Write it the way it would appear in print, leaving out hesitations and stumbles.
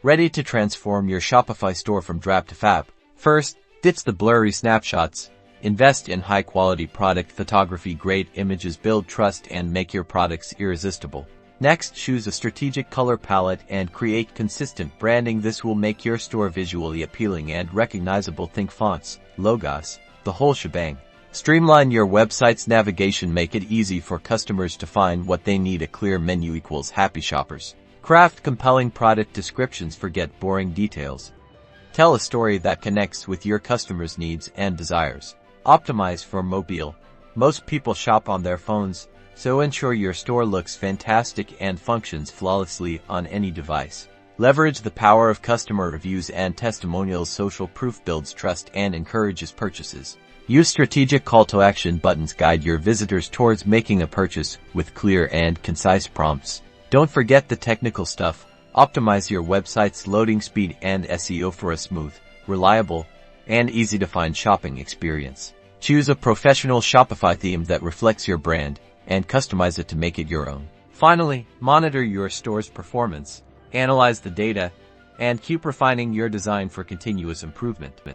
Ready to transform your Shopify store from drab to fab? First, ditch the blurry snapshots. Invest in high-quality product photography, great images, build trust, and make your products irresistible. Next, choose a strategic color palette and create consistent branding. This will make your store visually appealing and recognizable. Think fonts, logos, the whole shebang. Streamline your website's navigation. Make it easy for customers to find what they need. A clear menu equals happy shoppers. Craft compelling product descriptions. Forget boring details. Tell a story that connects with your customers' needs and desires. Optimize for mobile. Most people shop on their phones, so ensure your store looks fantastic and functions flawlessly on any device. Leverage the power of customer reviews and testimonials. Social proof builds trust and encourages purchases. Use strategic call-to-action buttons. Guide your visitors towards making a purchase with clear and concise prompts. Don't forget the technical stuff. Optimize your website's loading speed and SEO for a smooth, reliable, and easy-to-find shopping experience. Choose a professional Shopify theme that reflects your brand and customize it to make it your own. Finally, monitor your store's performance, analyze the data, and keep refining your design for continuous improvement.